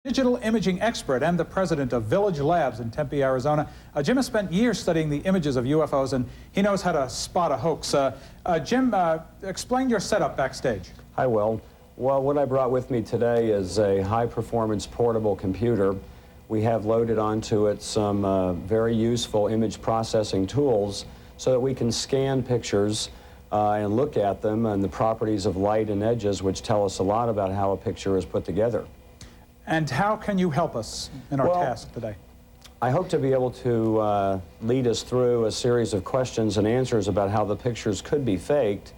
Digital imaging expert and the president of Village Labs in Tempe, Arizona. Jim has spent years studying the images of UFOs, and he knows how to spot a hoax. Jim, explain your setup backstage. Hi, Will. Well, what I brought with me today is a high-performance portable computer. We have loaded onto it some very useful image processing tools so that we can scan pictures and look at them and the properties of light and edges, which tell us a lot about how a picture is put together. And how can you help us in our task today? I hope to be able to lead us through a series of questions and answers about how the pictures could be faked,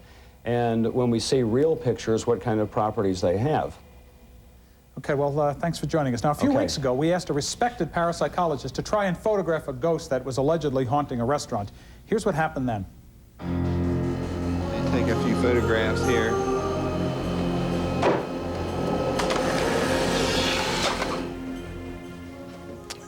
and when we see real pictures, what kind of properties they have. Okay, well, thanks for joining us. Now, a few weeks ago, we asked a respected parapsychologist to try and photograph a ghost that was allegedly haunting a restaurant. Here's what happened then. Take a few photographs here.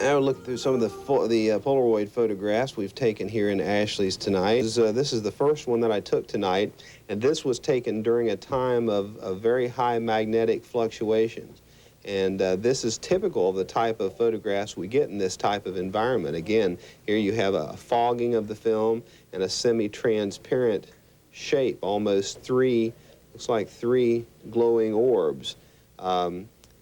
I will look through some of the Polaroid photographs we've taken here in Ashley's tonight. This is the first one that I took tonight, and this was taken during a time of very high magnetic fluctuations. And this is typical of the type of photographs we get in this type of environment. Again, here you have a fogging of the film and a semi-transparent shape, almost looks like three glowing orbs.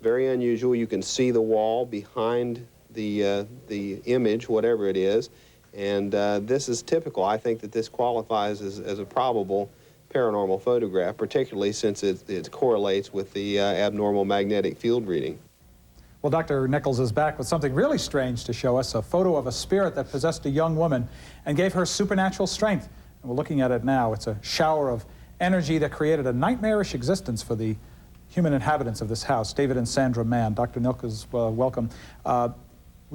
Very unusual. You can see the wall behind the image, whatever it is, and this is typical. I think that this qualifies as a probable paranormal photograph, particularly since it correlates with the abnormal magnetic field reading. Well, Dr. Nichols is back with something really strange to show us, a photo of a spirit that possessed a young woman and gave her supernatural strength. And we're looking at it now. It's a shower of energy that created a nightmarish existence for the human inhabitants of this house. David and Sandra Mann. Dr. Nichols, welcome.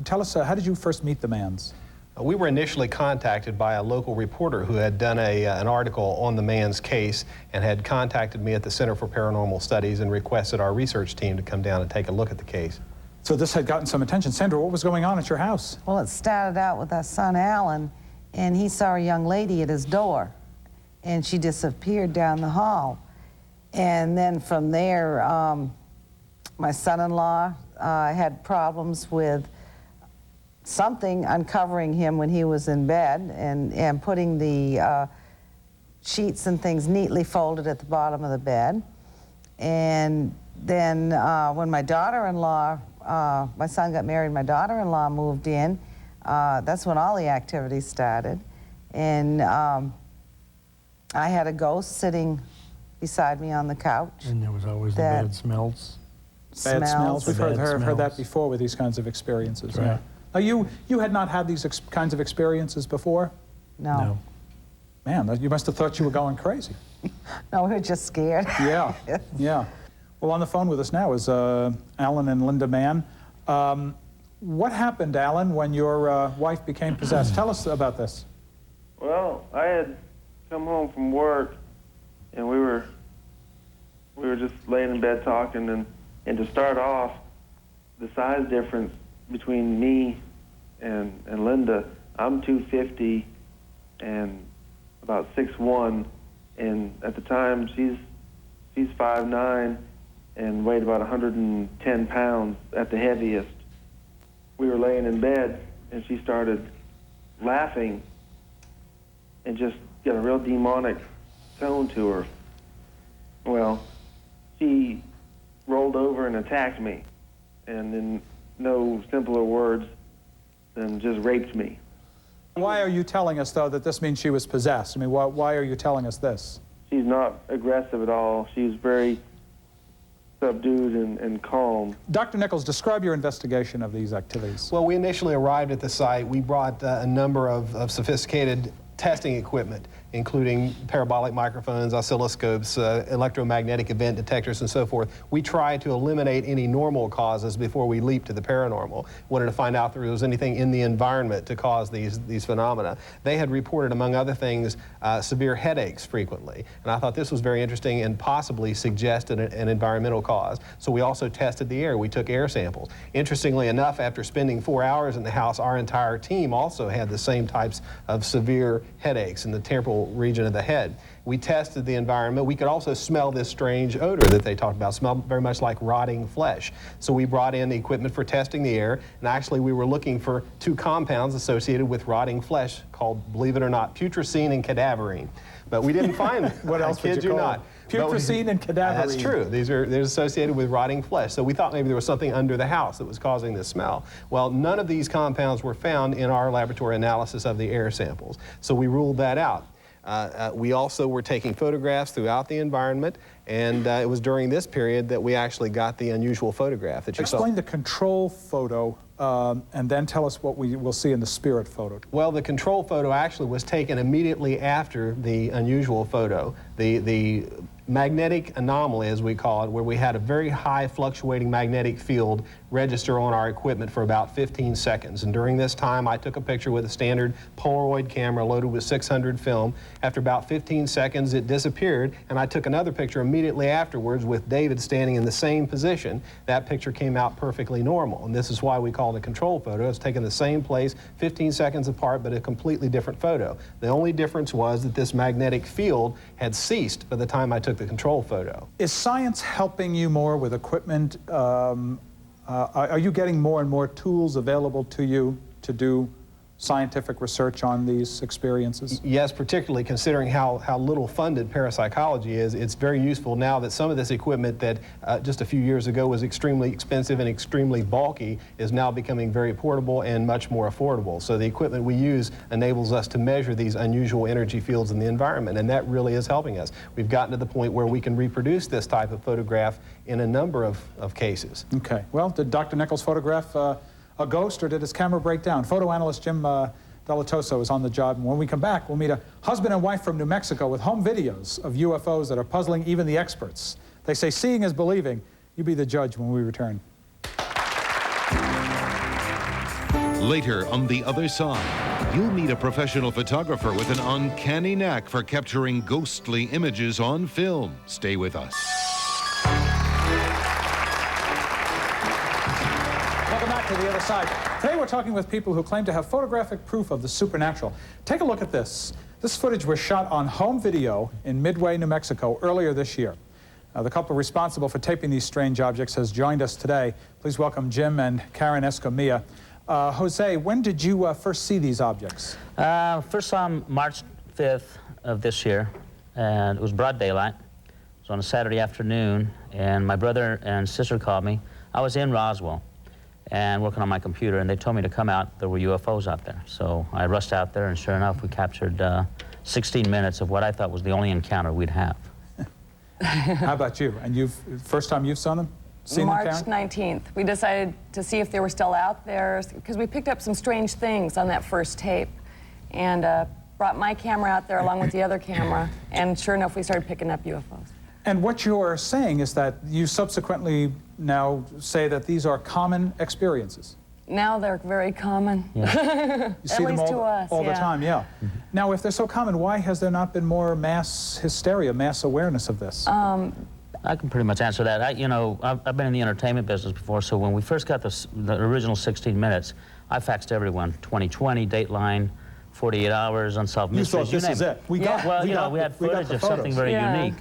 Tell us, how did you first meet the Manns? We were initially contacted by a local reporter who had done an article on the Manns case and had contacted me at the Center for Paranormal Studies and requested our research team to come down and take a look at the case. So this had gotten some attention. Sandra, what was going on at your house? Well, it started out with our son, Alan, and he saw a young lady at his door, and she disappeared down the hall. And then from there, my son-in-law had problems with something uncovering him when he was in bed and putting the sheets and things neatly folded at the bottom of the bed. And then when my daughter-in-law, my son got married, my daughter-in-law moved in, that's when all the activities started. And I had a ghost sitting beside me on the couch. And there was always the bad smells. Bad smells. We've heard that smells. before with these kinds of experiences. Right. Yeah. Now, you had not had these kinds of experiences before? No. Man, you must have thought you were going crazy. No, we were just scared. Yeah, yeah. Well, on the phone with us now is Alan and Linda Mann. What happened, Alan, when your wife became possessed? Tell us about this. Well, I had come home from work, and we were just laying in bed talking, and to start off, the size difference between me and Linda, I'm 250 and about 6'1", and at the time she's 5'9" and weighed about 110 pounds at the heaviest. We were laying in bed, and she started laughing and just got a real demonic tone to her. Well, she rolled over and attacked me, and in no simpler words than just raped me. Why are you telling us, though, that this means she was possessed? I mean, why are you telling us this? She's not aggressive at all. She's very subdued and calm. Dr. Nichols, describe your investigation of these activities. Well, we initially arrived at the site. We brought a number of sophisticated testing equipment, including parabolic microphones, oscilloscopes, electromagnetic event detectors, and so forth. We tried to eliminate any normal causes before we leaped to the paranormal. Wanted to find out if there was anything in the environment to cause these phenomena. They had reported, among other things, severe headaches frequently, and I thought this was very interesting and possibly suggested an environmental cause. So we also tested the air. We took air samples. Interestingly enough, after spending 4 hours in the house, our entire team also had the same types of severe headaches in the temporal region of the head. We tested the environment. We could also smell this strange odor that they talked about, smelled very much like rotting flesh. So we brought in equipment for testing the air, and actually we were looking for 2 compounds associated with rotting flesh called, believe it or not, putrescine and cadaverine. But we didn't find What else would you call it? Putrescine and cadaverine. That's true. They're associated with rotting flesh. So we thought maybe there was something under the house that was causing this smell. Well, none of these compounds were found in our laboratory analysis of the air samples. So we ruled that out. We also were taking photographs throughout the environment, and it was during this period that we actually got the unusual photograph that you saw. Explain the control photo, and then tell us what we will see in the spirit photo. Well, the control photo actually was taken immediately after the unusual photo. The magnetic anomaly, as we call it, where we had a very high fluctuating magnetic field register on our equipment for about 15 seconds. And during this time, I took a picture with a standard Polaroid camera loaded with 600 film. After about 15 seconds, it disappeared, and I took another picture immediately afterwards with David standing in the same position. That picture came out perfectly normal, and this is why we call it a control photo. It's taken the same place, 15 seconds apart, but a completely different photo. The only difference was that this magnetic field had ceased by the time I took the control photo. Is science helping you more with equipment? Are you getting more and more tools available to you to do scientific research on these experiences? Yes, particularly considering how little funded parapsychology is. It's very useful now that some of this equipment that just a few years ago was extremely expensive and extremely bulky is now becoming very portable and much more affordable. So the equipment we use enables us to measure these unusual energy fields in the environment, and that really is helping us. We've gotten to the point where we can reproduce this type of photograph in a number of cases. Okay. Well, did Dr. Nichols photograph a ghost, or did his camera break down? Photo analyst Jim Dilettoso is on the job, and when we come back, we'll meet a husband and wife from New Mexico with home videos of UFOs that are puzzling even the experts. They say seeing is believing. You be the judge when we return. Later, on the other side, you'll meet a professional photographer with an uncanny knack for capturing ghostly images on film. Stay with us. To the other side. Today we're talking with people who claim to have photographic proof of the supernatural. Take a look at this. This footage was shot on home video in Midway, New Mexico earlier this year. The couple responsible for taping these strange objects has joined us today. Please welcome Jim and Karen Escamilla. Jose, when did you first see these objects? First saw them March 5th of this year, and it was broad daylight. It was on a Saturday afternoon, and my brother and sister called me. I was in Roswell and working on my computer, and they told me to come out. There were UFOs out there. So I rushed out there, and sure enough, we captured 16 minutes of what I thought was the only encounter we'd have. How about you? And first time you've seen them? March 19th. We decided to see if they were still out there, because we picked up some strange things on that first tape, and brought my camera out there along with the other camera, and sure enough, we started picking up UFOs. And what you're saying is that you subsequently now say that these are common experiences. Now they're very common. Yeah. You see At them least to us, all the yeah. time, yeah. Now, if they're so common, why has there not been more mass hysteria, mass awareness of this? I can pretty much answer that. I've been in the entertainment business before, so when we first got the original 16 minutes, I faxed everyone, 2020, Dateline, 48 Hours, Unsolved Mysteries. You thought this is it. We had footage of something very unique.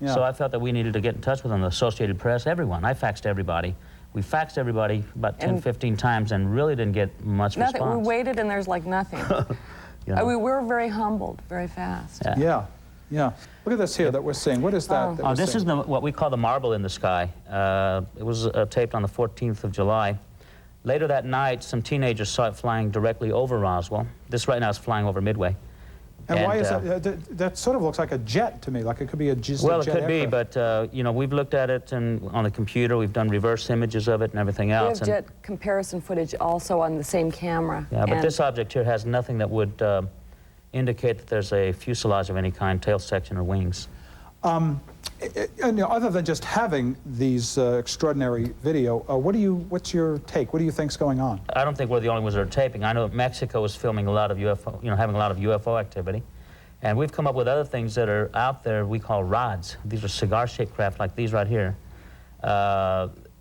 Yeah. So I felt that we needed to get in touch with them, the Associated Press, everyone. I faxed everybody. We faxed everybody about 10, 15 times and really didn't get much response. We waited and there's like nothing. We were very humbled very fast. Yeah. Look at this here that we're seeing. What is that? This is what we call the marble in the sky. It was taped on the 14th of July. Later that night, some teenagers saw it flying directly over Roswell. This right now is flying over Midway. And why is that? That sort of looks like a jet to me, like it could be a jet. Well, it could be, but we've looked at it and on the computer. We've done reverse images of it and everything else. We have jet comparison footage also on the same camera. Yeah, but this object here has nothing that would indicate that there's a fuselage of any kind, tail section or wings. Other than just having these extraordinary video, what's your take? What do you think's going on? I don't think we're the only ones that are taping. I know Mexico is filming a lot of UFO, having a lot of UFO activity. And we've come up with other things that are out there we call rods. These are cigar-shaped craft like these right here.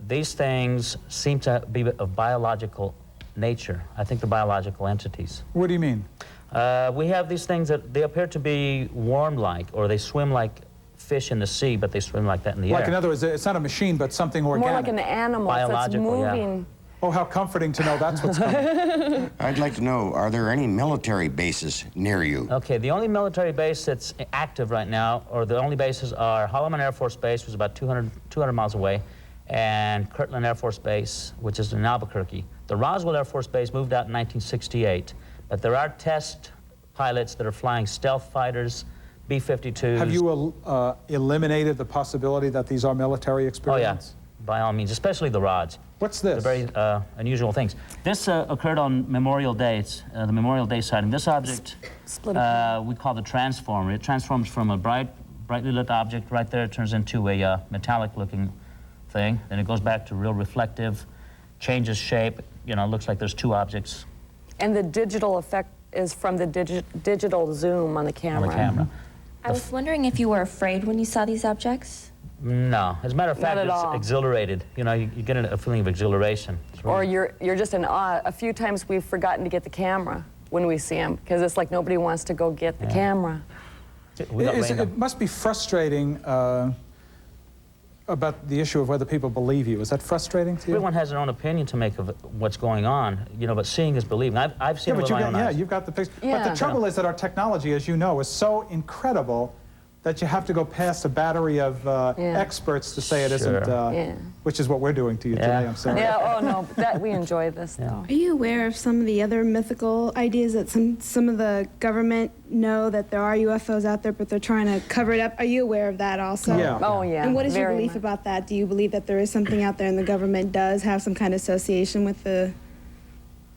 These things seem to be of biological nature. I think they're biological entities. What do you mean? We have these things that they appear to be worm-like, or they swim like fish in the sea, but they swim like that in the air. Like, in other words, it's not a machine, but something organic. More like an animal that's Biological, moving. yeah. Oh, how comforting to know that's what's coming. I'd like to know, are there any military bases near you? Okay, the only military base that's active right now, or the only bases, are Holloman Air Force Base, which is about 200 miles away, and Kirlian Air Force Base, which is in Albuquerque. The Roswell Air Force Base moved out in 1968, but there are test pilots that are flying stealth fighters, B-52s. Have you eliminated the possibility that these are military experiments? Oh, yeah, by all means, especially the rods. What's this? They're very unusual things. This occurred on Memorial Day, the Memorial Day sighting. This object we call the transformer. It transforms from a brightly lit object right there. It turns into a metallic-looking thing. Then it goes back to real reflective, changes shape. You know, it looks like there's two objects. And the digital effect is from the digital zoom on the camera. On the camera. I was wondering if you were afraid when you saw these objects? No. As a matter of fact, Not at it's all. exhilarated. You know, you get a feeling of exhilaration. Or you're just in awe. A few times we've forgotten to get the camera when we see them, because it's like nobody wants to go get the camera. It must be frustrating about the issue of whether people believe you. Is that frustrating to you? Everyone has their own opinion to make of what's going on, you know, but seeing is believing. I've seen it with my own eyes. You've got the picture. Yeah. But the trouble is that our technology, as you know, is so incredible that you have to go past a battery of experts to say it isn't, which is what we're doing to you today, I'm sorry. Yeah, oh no, we enjoy this though. Are you aware of some of the other mythical ideas that some of the government know that there are UFOs out there, but they're trying to cover it up? Are you aware of that also? Yeah. Oh yeah. And what is your very belief much. about that? Do you believe that there is something out there and the government does have some kind of association with the...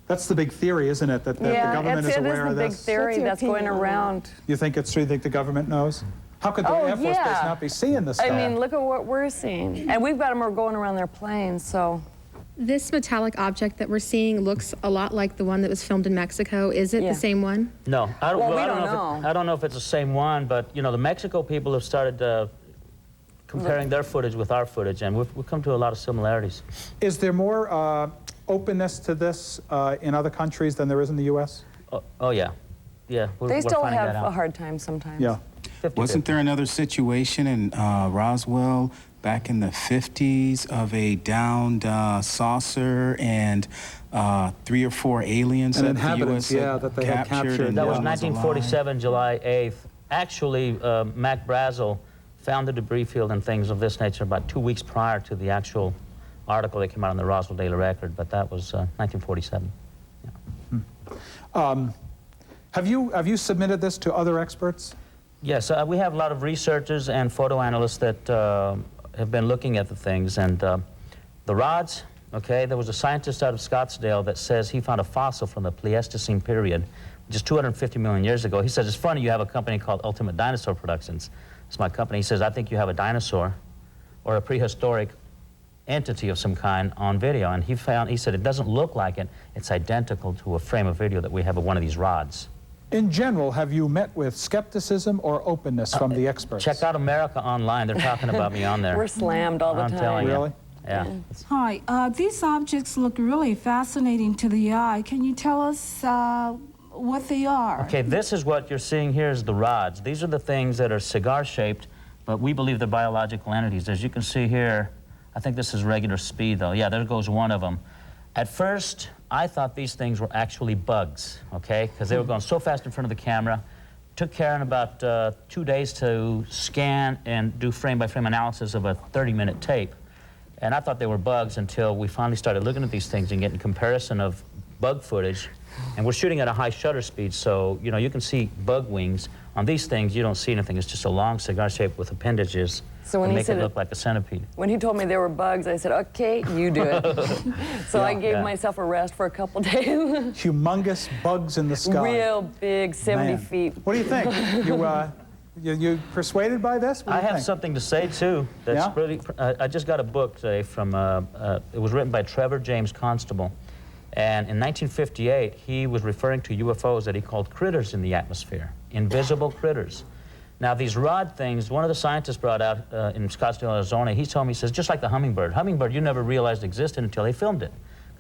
That's the big theory, isn't it? That the government is aware of it is the big this? theory that's going around. You think it's true? You think the government knows? How could the Air Force Base not be seeing this stuff? I mean, look at what we're seeing. And we've got them going around their planes, so. This metallic object that we're seeing looks a lot like the one that was filmed in Mexico. Is it the same one? No, I don't, Well, well, we I don't don't know. know. I don't know if it's the same one, but you know, the Mexico people have started comparing their footage with our footage, and we've come to a lot of similarities. Is there more openness to this in other countries than there is in the U.S.? Oh yeah, yeah. They still finding have that out. a hard time sometimes. Yeah. 50-50. Wasn't there another situation in Roswell back in the 50s of a downed saucer and 3 or 4 aliens And that the inhabitants, U.S. that they had captured. and That was alive? 1947, July 8th. Actually, Mac Brazel found the debris field and things of this nature about 2 weeks prior to the actual article that came out in the Roswell Daily Record, but that was 1947. Yeah. Have you submitted this to other experts? Yes, we have a lot of researchers and photo analysts that have been looking at the things. And the rods, okay, there was a scientist out of Scottsdale that says he found a fossil from the Pleistocene period, which is 250 million years ago. He says, it's funny you have a company called Ultimate Dinosaur Productions. It's my company. He says, I think you have a dinosaur or a prehistoric entity of some kind on video. And he said, it doesn't look like it. It's identical to a frame of video that we have of one of these rods. In general, have you met with skepticism or openness from the experts? Check out America Online. They're talking about me on there. We're slammed all the I'm time. telling you. Really? Yeah. Hi, these objects look really fascinating to the eye. Can you tell us what they are? Okay, this is what you're seeing here is the rods. These are the things that are cigar-shaped, but we believe they're biological entities. As you can see here, I think this is regular speed, though. Yeah, there goes one of them. At first, I thought these things were actually bugs, okay? Because they were going so fast in front of the camera. Took care in about 2 days to scan and do frame-by-frame analysis of a 30-minute tape. And I thought they were bugs until we finally started looking at these things and getting comparison of bug footage. And we're shooting at a high shutter speed, so you know you can see bug wings. On these things, you don't see anything. It's just a long cigar shape with appendages So when that he make said it look like a centipede. When he told me they were bugs, I said, okay, you do it. So I gave myself a rest for a couple days. Humongous bugs in the sky. Real big, 70 feet. What do you think? You persuaded by this? What do I you have think? something to say, too. That's really. I just got a book today from, it was written by Trevor James Constable. And in 1958, he was referring to UFOs that he called critters in the atmosphere, invisible critters. Now, these rod things, one of the scientists brought out in Scottsdale, Arizona, he told me, he says, just like the hummingbird. Hummingbird, you never realized existed until they filmed it.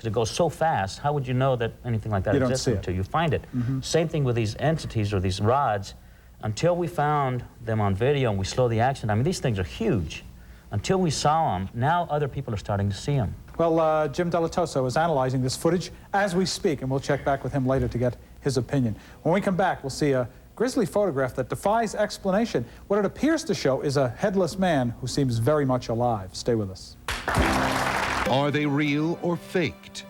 because it goes so fast. How would you know that anything like that You don't exists see it. until you find it? Same thing with these entities or these rods. Until we found them on video and we slow the action, I mean, these things are huge. Until we saw them, now other people are starting to see them. Well, Jim Dilettoso is analyzing this footage as we speak, and we'll check back with him later to get his opinion. When we come back, we'll see a grisly photograph that defies explanation. What it appears to show is a headless man who seems very much alive. Stay with us. Are they real or faked?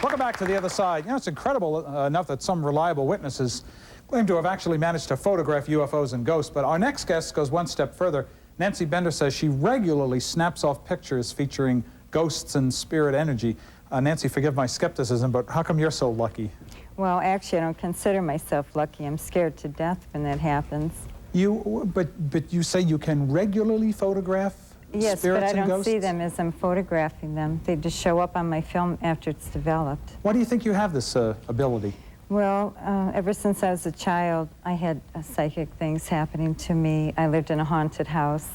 Welcome back to The Other Side. You know, it's incredible enough that some reliable witnesses claim to have actually managed to photograph UFOs and ghosts, but our next guest goes one step further. Nancy Bender says she regularly snaps off pictures featuring ghosts and spirit energy. Nancy, forgive my skepticism, but how come you're so lucky? Well, actually, I don't consider myself lucky. I'm scared to death when that happens. But you say you can regularly photograph Yes, spirits but I and don't ghosts? see them as I'm photographing them. They just show up on my film after it's developed. Why do you think you have this ability? Well, ever since I was a child, I had psychic things happening to me. I lived in a haunted house,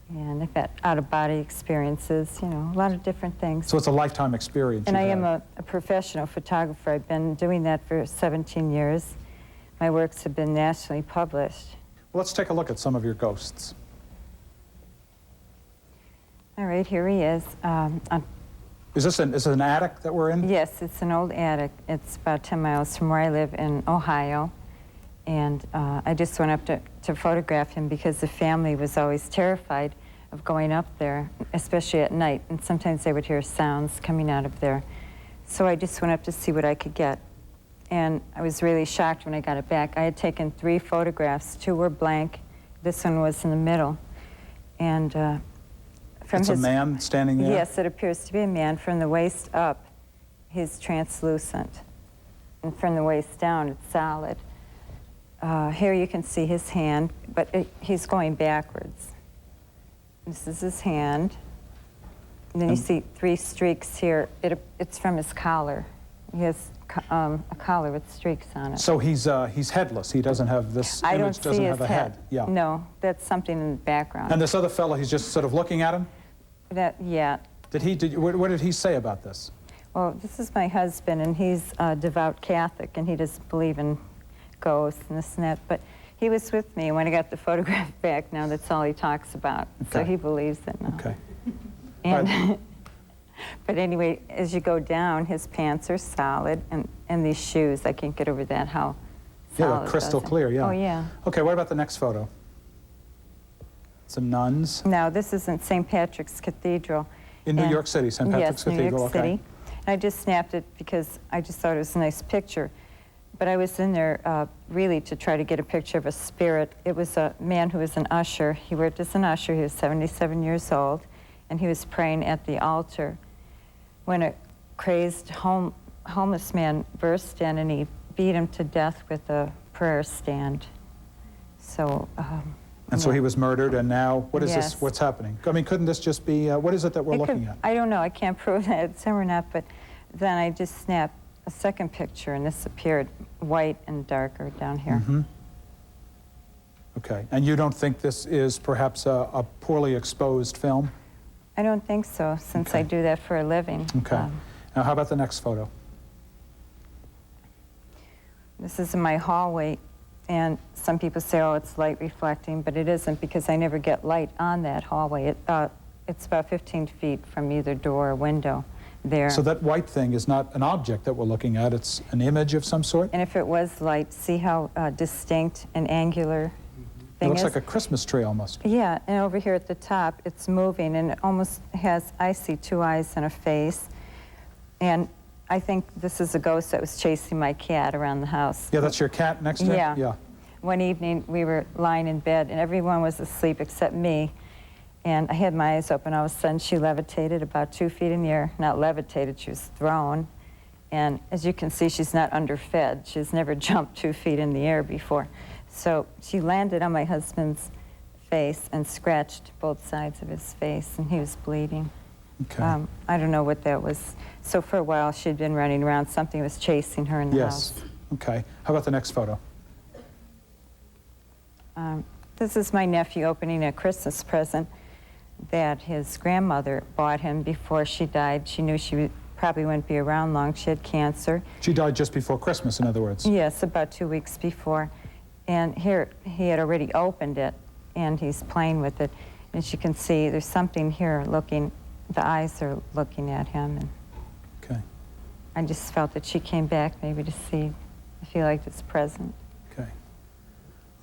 and I've had out-of-body experiences, you know, a lot of different things. So it's a lifetime experience. And I am a professional photographer. I've been doing that for 17 years. My works have been nationally published. Well, let's take a look at some of your ghosts. All right, here he is. Is this an attic that we're in? Yes, it's an old attic. It's about 10 miles from where I live in Ohio. And I just went up to photograph him because the family was always terrified of going up there, especially at night. And sometimes they would hear sounds coming out of there. So I just went up to see what I could get. And I was really shocked when I got it back. I had taken 3 photographs. 2 were blank. This one was in the middle. And it's a man standing there? Yes, it appears to be a man. From the waist up, he's translucent. And from the waist down, it's solid. Here you can see his hand, but he's going backwards. This is his hand. And then you see 3 streaks here. It's from his collar. He has a collar with streaks on it. So he's headless. He doesn't have this I image don't doesn't see have his a head. Yeah. No, that's something in the background. And this other fellow, he's just sort of looking at him? Yeah. What did he say about this? Well, this is my husband, and he's a devout Catholic, and he doesn't believe in ghosts and this and that. But he was with me when I got the photograph back. Now that's all he talks about. Okay. So he believes it now. Okay. And but anyway, as you go down, his pants are solid, and these shoes, I can't get over that, how solid. Yeah, they're crystal does it. clear, yeah. Oh, yeah. Okay, what about the next photo? Some nuns. Now, this is in St. Patrick's Cathedral. In New York City, St. Patrick's Cathedral, New York okay. City. And I just snapped it because I just thought it was a nice picture. But I was in there really to try to get a picture of a spirit. It was a man who was an usher. He worked as an usher. He was 77 years old, and he was praying at the altar when a crazed homeless man burst in, and he beat him to death with a prayer stand. So. And so he was murdered, and now, what is Yes. this? What's happening? I mean, couldn't this just be, what is it that we're looking at? I don't know. I can't prove that it's him or not, but then I just snapped a second picture, and this appeared white and darker down here. Mm-hmm. Okay, and you don't think this is perhaps a poorly exposed film? I don't think so, since Okay. I do that for a living. Okay. Now, how about the next photo? This is in my hallway, and some people say, oh, it's light reflecting, but it isn't, because I never get light on that hallway. It's about 15 feet from either door or window there. So that white thing is not an object that we're looking at, it's an image of some sort? And if it was light, see how distinct and angular It looks is? like a Christmas tree almost. Yeah, and over here at the top, it's moving, and it almost has, I see 2 eyes and a face. And I think this is a ghost that was chasing my cat around the house. Yeah, that's your cat next to it? Yeah. Yeah. One evening, we were lying in bed, and everyone was asleep except me. And I had my eyes open. All of a sudden, she levitated about 2 feet in the air. Not levitated, she was thrown. And as you can see, she's not underfed. She's never jumped 2 feet in the air before. So she landed on my husband's face and scratched both sides of his face, and he was bleeding. Okay. I don't know what that was. So for a while, she'd been running around. Something was chasing her in the house. Yes. Okay. How about the next photo? This is my nephew opening a Christmas present that his grandmother bought him before she died. She knew she probably wouldn't be around long. She had cancer. She died just before Christmas, in other words? Yes, about 2 weeks before. And here, he had already opened it, and he's playing with it. As you can see, there's something here looking, the eyes are looking at him. And okay. I just felt that she came back maybe to see if he liked his present. Okay.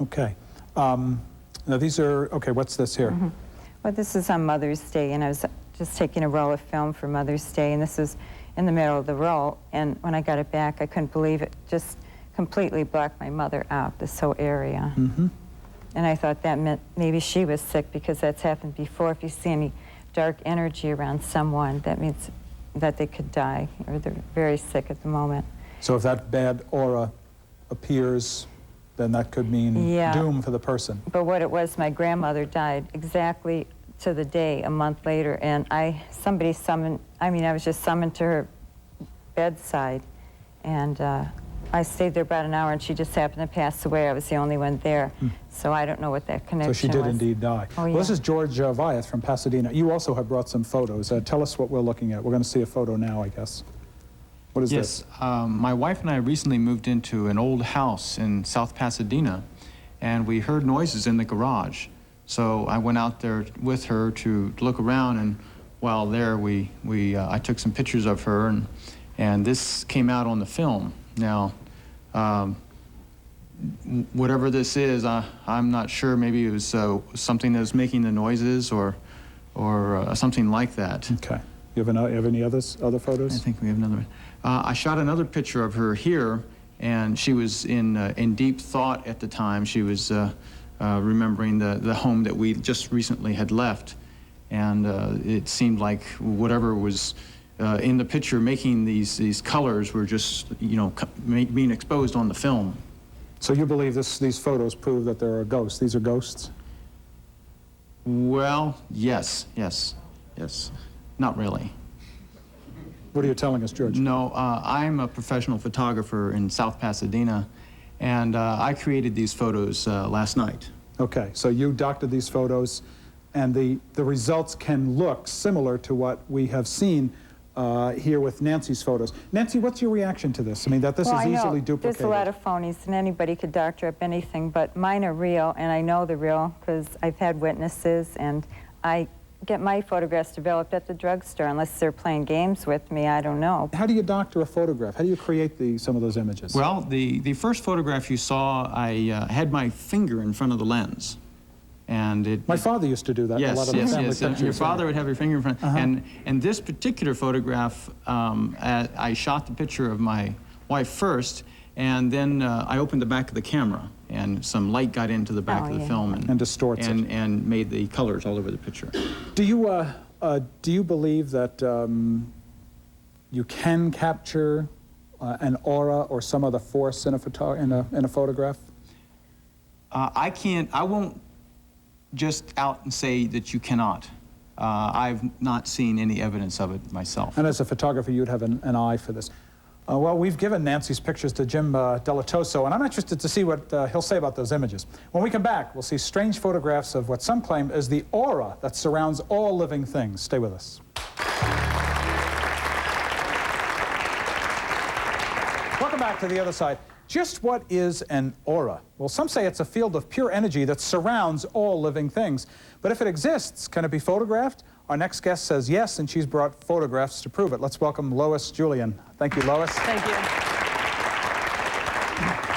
Okay. Now these are, okay, what's this here? Mm-hmm. Well, this is on Mother's Day, and I was just taking a roll of film for Mother's Day, and this was in the middle of the roll, and when I got it back, I couldn't believe it. Just completely blocked my mother out, this whole area. Mm-hmm. And I thought that meant maybe she was sick, because that's happened before. If you see any dark energy around someone, that means that they could die, or they're very sick at the moment. So if that bad aura appears, then that could mean doom for the person. But what it was, my grandmother died exactly to the day, a month later, and somebody summoned, I was just summoned to her bedside, and I stayed there about an hour, and she just happened to pass away. I was the only one there, so I don't know what that connection was. So she did indeed die. Oh, yeah. Well, this is George Vyeth from Pasadena. You also have brought some photos. Tell us what we're looking at. We're going to see a photo now, I guess. What is this? Yes, my wife and I recently moved into an old house in South Pasadena, and we heard noises in the garage. So I went out there with her to look around, and while there, I took some pictures of her, and this came out on the film. Now, whatever this is, I'm not sure. Maybe it was something that was making the noises, or something like that. Okay. You have any other photos? I think we have another one. I shot another picture of her here, and she was in deep thought at the time. She was remembering the home that we just recently had left, and it seemed like whatever was in the picture making these colors were just, being exposed on the film. So you believe these photos prove that there are ghosts? These are ghosts? Well, yes. Not really. What are you telling us, George? No, I'm a professional photographer in South Pasadena, and I created these photos last night. Okay, so you doctored these photos, and the results can look similar to what we have seen here with Nancy's photos. Nancy, what's your reaction to this? I mean, that this is easily duplicated. There's a lot of phonies, and anybody could doctor up anything, but mine are real, and I know they're real because I've had witnesses, and I get my photographs developed at the drugstore. Unless they're playing games with me, I don't know. How do you doctor a photograph? How do you create some of those images? Well, the first photograph you saw, I had my finger in front of the lens. And my father used to do that. Yes, in a lot of the family pictures. Your father would have your finger in front. And this particular photograph, I shot the picture of my wife first, and then I opened the back of the camera, and some light got into the back of the film and distorts it, and made the colors all over the picture. Do you believe that you can capture an aura or some other force in a photograph? I won't just out and say that you cannot. I've not seen any evidence of it myself. And as a photographer, you'd have an eye for this. Well, we've given Nancy's pictures to Jim Dilettoso, and I'm interested to see what he'll say about those images. When we come back, we'll see strange photographs of what some claim is the aura that surrounds all living things. Stay with us. Welcome back to The Other Side. Just what is an aura? Well, some say it's a field of pure energy that surrounds all living things. But if it exists, can it be photographed? Our next guest says yes, and she's brought photographs to prove it. Let's welcome Lois Julian. Thank you, Lois. Thank you.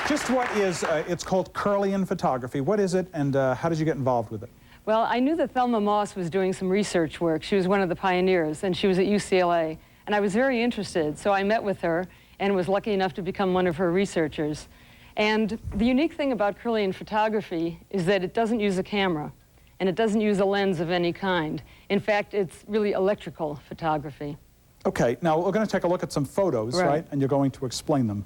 Just what is, it's called Kirlian photography. What is it, and how did you get involved with it? Well, I knew that Thelma Moss was doing some research work. She was one of the pioneers, and she was at UCLA. And I was very interested, so I met with her and was lucky enough to become one of her researchers. And the unique thing about Kirlian photography is that it doesn't use a camera, and it doesn't use a lens of any kind. In fact, it's really electrical photography. Okay, now we're going to take a look at some photos, right? And you're going to explain them.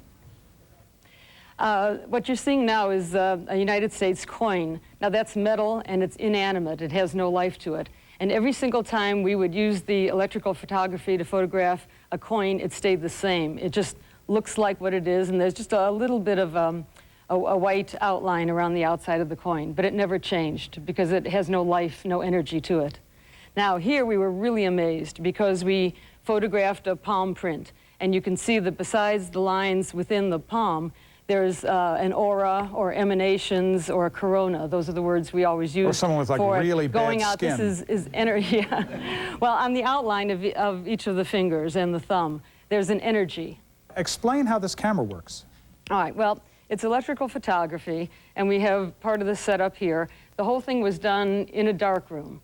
What you're seeing now is a United States coin. Now that's metal and it's inanimate. It has no life to it. And every single time we would use the electrical photography to photograph a coin, it stayed the same. It just looks like what it is, and there's just a little bit of a white outline around the outside of the coin, but it never changed because it has no life, no energy to it. Now here we were really amazed because we photographed a palm print, and you can see that besides the lines within the palm, there's an aura or emanations or a corona. Those are the words we always use. Or someone with like for really going bad out. skin. This is energy. Yeah. Well, on the outline of each of the fingers and the thumb, there's an energy. Explain how this camera works. All right, well, it's electrical photography, and we have part of the setup here. The whole thing was done in a dark room,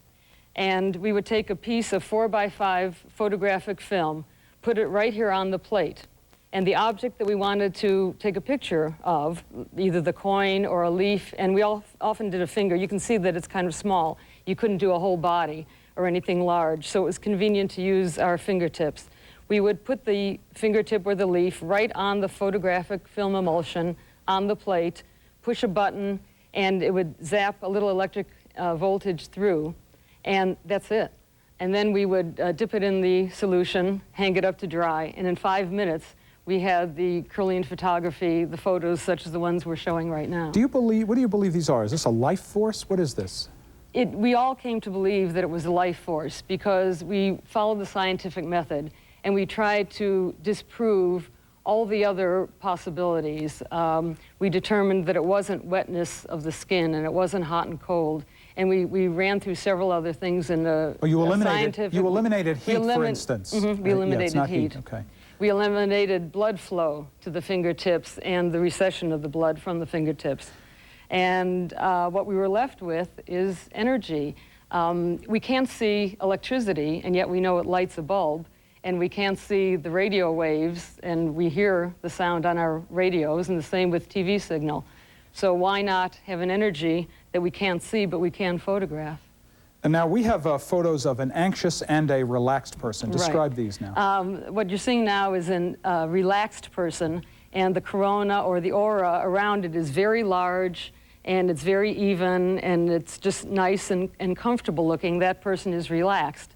and we would take a piece of 4x5 photographic film, put it right here on the plate, and the object that we wanted to take a picture of, either the coin or a leaf, and we often did a finger. You can see that it's kind of small. You couldn't do a whole body or anything large, so it was convenient to use our fingertips. We would put the fingertip or the leaf right on the photographic film emulsion on the plate, push a button, and it would zap a little electric voltage through, and that's it. And then we would dip it in the solution, hang it up to dry, and in 5 minutes, we had the Kirlian photography, the photos such as the ones we're showing right now. What do you believe these are? Is this a life force? What is this? We all came to believe that it was a life force because we followed the scientific method and we tried to disprove all the other possibilities. We determined that it wasn't wetness of the skin and it wasn't hot and cold. And we ran through several other things in the scientific... You eliminated heat, for instance. Mm-hmm, we eliminated heat. Okay. We eliminated blood flow to the fingertips and the recession of the blood from the fingertips. And what we were left with is energy. We can't see electricity, and yet we know it lights a bulb. And we can't see the radio waves, and we hear the sound on our radios, and the same with TV signal. So why not have an energy that we can't see, but we can photograph? And now we have photos of an anxious and a relaxed person. Describe Right. these now. What you're seeing now is a relaxed person, and the corona or the aura around it is very large, and it's very even, and it's just nice and comfortable looking. That person is relaxed.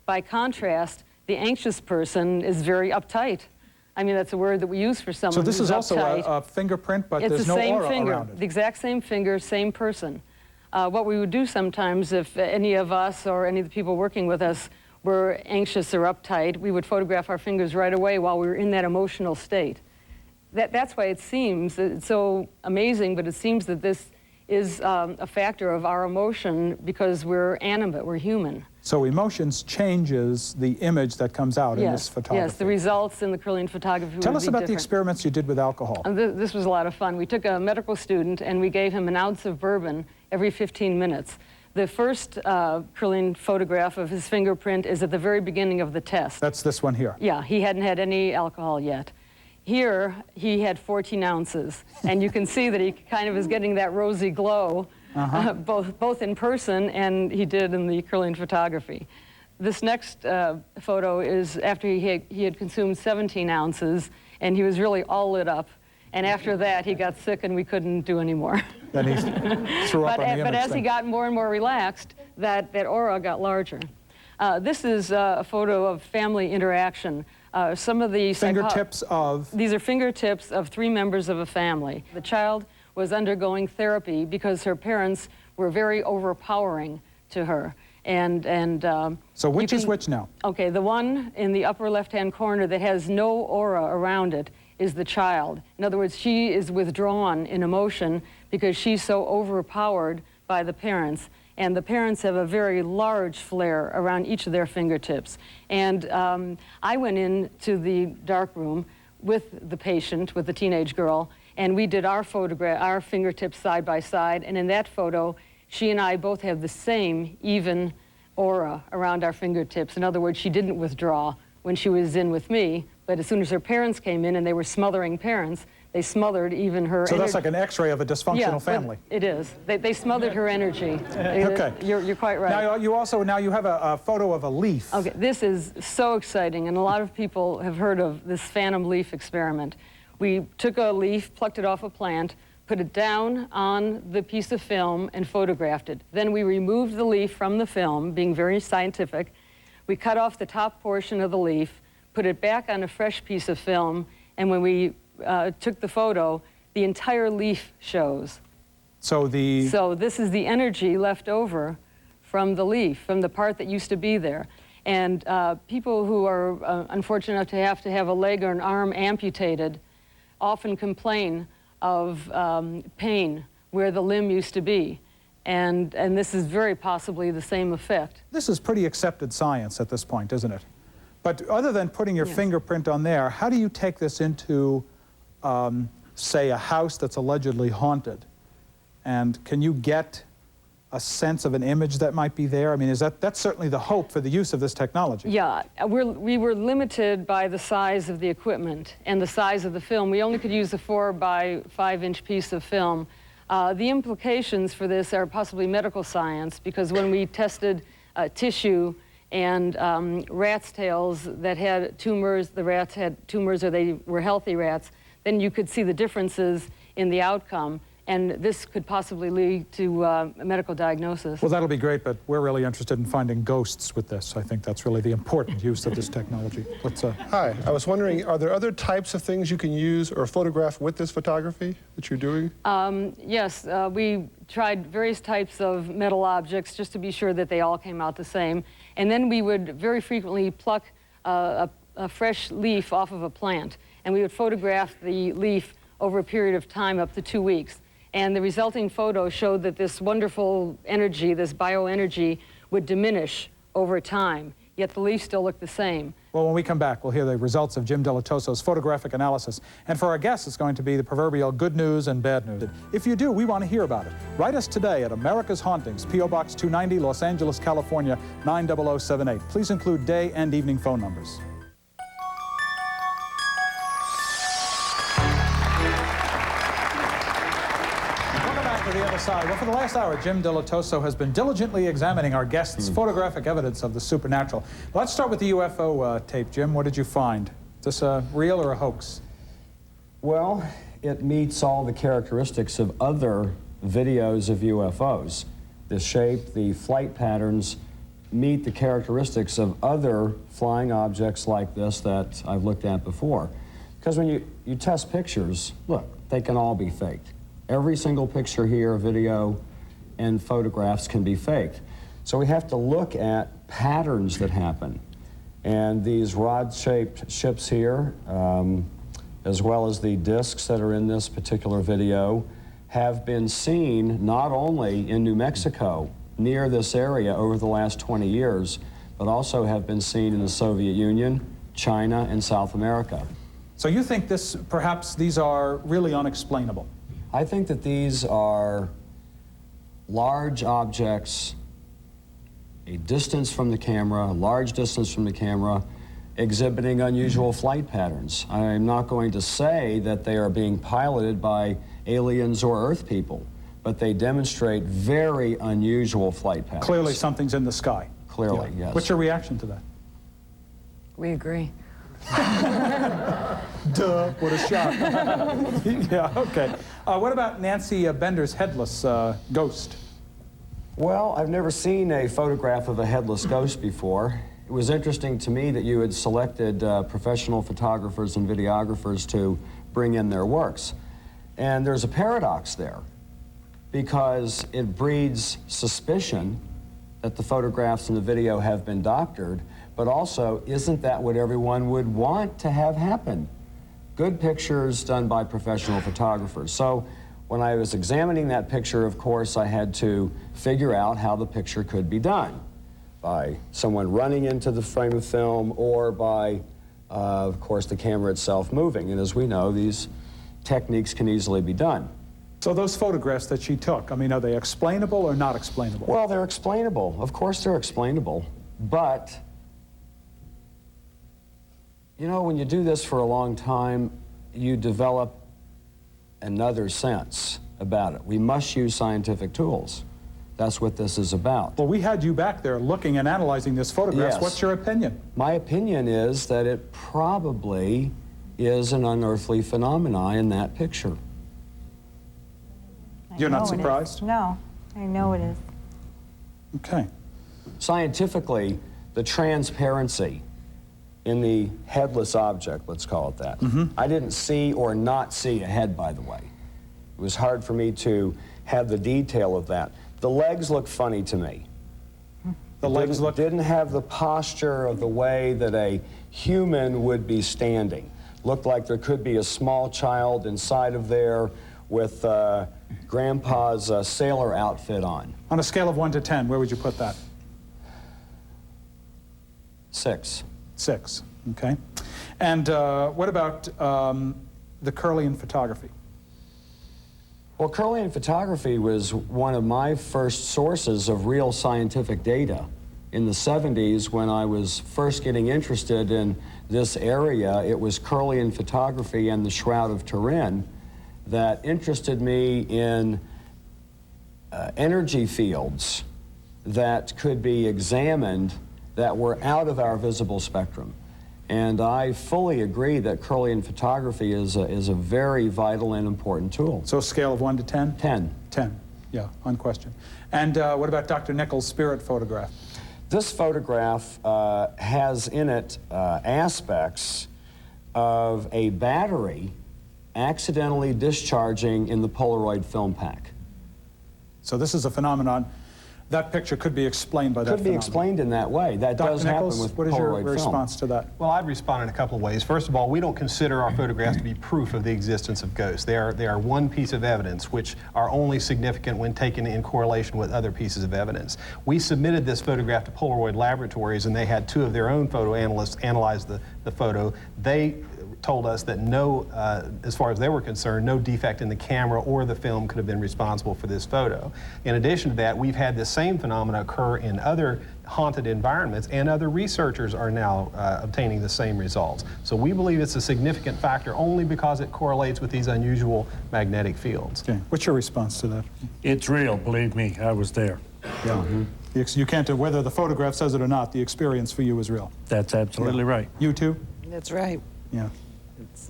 By contrast, the anxious person is very uptight. I mean, that's a word that we use for someone So this who's is also uptight. a fingerprint, but It's there's the no same aura finger, around it. the exact same finger, same person. What we would do sometimes if any of us or any of the people working with us were anxious or uptight, we would photograph our fingers right away while we were in that emotional state. That's why it seems, it's so amazing, but it seems that this is a factor of our emotion because we're animate, we're human. So emotions changes the image that comes out in this photography. Yes, the results in the Kirlian photography Tell would us be about the different. experiments you did with alcohol. This was a lot of fun. We took a medical student and we gave him an ounce of bourbon every 15 minutes. The first Kirlian photograph of his fingerprint is at the very beginning of the test. That's this one here. Yeah, he hadn't had any alcohol yet. Here, he had 14 ounces, and you can see that he kind of is getting that rosy glow, both in person and he did in the Kirlian photography. This next photo is after he had consumed 17 ounces, and he was really all lit up. And after that, he got sick, and we couldn't do any more. Then he threw up on the image But as he thing. got more and more relaxed, that aura got larger. This is a photo of family interaction. Some of the fingertips of... These are fingertips of 3 members of a family. The child was undergoing therapy because her parents were very overpowering to her. So which is which now? Okay, the one in the upper left-hand corner that has no aura around it is the child. In other words, she is withdrawn in emotion because she's so overpowered by the parents. And the parents have a very large flare around each of their fingertips. And I went into the dark room with the patient, with the teenage girl, and we did our fingertips side by side. And in that photo, she and I both have the same even aura around our fingertips. In other words, she didn't withdraw when she was in with me, but as soon as her parents came in and they were smothering parents, they smothered even her So that's like an x-ray of a dysfunctional family. It is. They smothered her energy. Okay. You're quite right. Now you have a photo of a leaf. Okay, this is so exciting, and a lot of people have heard of this phantom leaf experiment. We took a leaf, plucked it off a plant, put it down on the piece of film, and photographed it. Then we removed the leaf from the film, being very scientific. We cut off the top portion of the leaf, put it back on a fresh piece of film, and when we took the photo, the entire leaf shows. So this is the energy left over from the leaf, from the part that used to be there. And people who are unfortunate enough to have a leg or an arm amputated often complain of pain where the limb used to be. And this is very possibly the same effect. This is pretty accepted science at this point, isn't it? But other than putting your fingerprint on there, how do you take this into, say, a house that's allegedly haunted? And can you get a sense of an image that might be there? I mean, that's certainly the hope for the use of this technology. Yeah, we were limited by the size of the equipment and the size of the film. We only could use a 4 by 5 inch piece of film. The implications for this are possibly medical science, because when we tested tissue and rats' tails that had tumors, the rats had tumors or they were healthy rats, then you could see the differences in the outcome. And this could possibly lead to a medical diagnosis. Well, that'll be great, but we're really interested in finding ghosts with this. I think that's really the important use of this technology. Hi, I was wondering, are there other types of things you can use or photograph with this photography that you're doing? Yes, we tried various types of metal objects just to be sure that they all came out the same. And then we would very frequently pluck a fresh leaf off of a plant, and we would photograph the leaf over a period of time up to 2 weeks. And the resulting photo showed that this wonderful energy, this bioenergy, would diminish over time, yet the leaves still look the same. Well, when we come back, we'll hear the results of Jim Diletoso's photographic analysis. And for our guests, it's going to be the proverbial good news and bad news. If you do, we want to hear about it. Write us today at America's Hauntings, P.O. Box 290, Los Angeles, California, 90078. Please include day and evening phone numbers. The other side. Well, for the last hour, Jim Diletoso has been diligently examining our guests' photographic evidence of the supernatural. Let's start with the UFO tape. Jim, what did you find? Is this a real or a hoax? Well, it meets all the characteristics of other videos of UFOs. The shape, the flight patterns meet the characteristics of other flying objects like this that I've looked at before. Because when you test pictures, look, they can all be faked. Every single picture here, video, and photographs can be faked. So we have to look at patterns that happen. And these rod-shaped ships here, as well as the discs that are in this particular video, have been seen not only in New Mexico, near this area over the last 20 years, but also have been seen in the Soviet Union, China, and South America. So you think perhaps these are really unexplainable? I think that these are large objects, a distance from the camera, a large distance from the camera, exhibiting unusual flight patterns. I'm not going to say that they are being piloted by aliens or Earth people, but they demonstrate very unusual flight patterns. Clearly something's in the sky. Clearly, yeah. Yes. What's your reaction to that? We agree. Duh, what a shock. Yeah, okay. What about Nancy Bender's headless ghost? Well, I've never seen a photograph of a headless ghost before. It was interesting to me that you had selected professional photographers and videographers to bring in their works. And there's a paradox there, because it breeds suspicion that the photographs and the video have been doctored, but also, isn't that what everyone would want to have happen? Good pictures done by professional photographers. So when I was examining that picture, of course, I had to figure out how the picture could be done, by someone running into the frame of film or by, of course, the camera itself moving. And as we know, these techniques can easily be done. So those photographs that she took, I mean, are they explainable or not explainable? Well, they're explainable. Of course they're explainable. But, you know, when you do this for a long time, you develop another sense about it. We must use scientific tools. That's what this is about. Well, we had you back there looking and analyzing this photographs. Yes. What's your opinion? My opinion is that it probably is an unearthly phenomenon in that picture. You're not surprised? No, I know it is. Okay. Scientifically, the transparency in the headless object, let's call it that. I didn't see or not see a head, by the way. It was hard for me to have the detail of that. The legs look funny to me. The legs didn't have the posture of the way that a human would be standing. Looked like there could be a small child inside of there with Grandpa's sailor outfit on. On a scale of 1 to 10, where would you put that? 6. 6, okay. And what about the Kirlian photography? Well, Kirlian photography was one of my first sources of real scientific data. In the 70s, when I was first getting interested in this area, it was Kirlian photography and the Shroud of Turin that interested me in energy fields that could be examined that were out of our visible spectrum. And I fully agree that Kirlian photography is a very vital and important tool. So a scale of 1 to 10? 10. 10, yeah, unquestioned. And what about Dr. Nichols' spirit photograph? This photograph has in it aspects of a battery accidentally discharging in the Polaroid film pack. So this is a phenomenon. That picture could be explained by that phenomenon. Could be explained in that way. That does happen with Polaroid film. what is your response to that? Well, I'd respond in a couple of ways. First of all, we don't consider our photographs to be proof of the existence of ghosts. They are one piece of evidence, which are only significant when taken in correlation with other pieces of evidence. We submitted this photograph to Polaroid Laboratories, and they had 2 of their own photo analysts analyze the photo. They told us that no, as far as they were concerned, no defect in the camera or the film could have been responsible for this photo. In addition to that, we've had the same phenomena occur in other haunted environments, and other researchers are now obtaining the same results. So we believe it's a significant factor only because it correlates with these unusual magnetic fields. Okay. What's your response to that? It's real, believe me, I was there. Yeah. You can't, whether the photograph says it or not, the experience for you is real. That's absolutely right. You too? That's right. Yeah.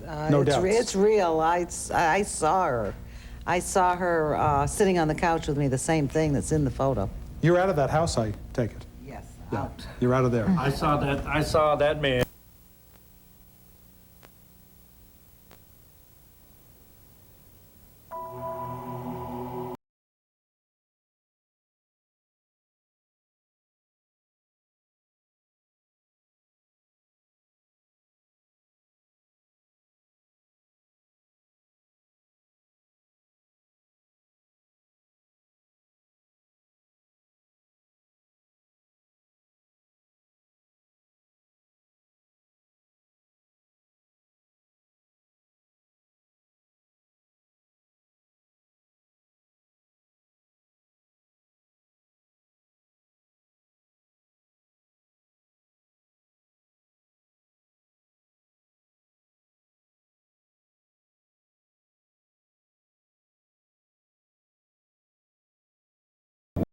No doubt. It's real. I saw her. I saw her sitting on the couch with me, the same thing that's in the photo. You're out of that house, I take it? Yes, yeah. out. You're out of there. I saw that man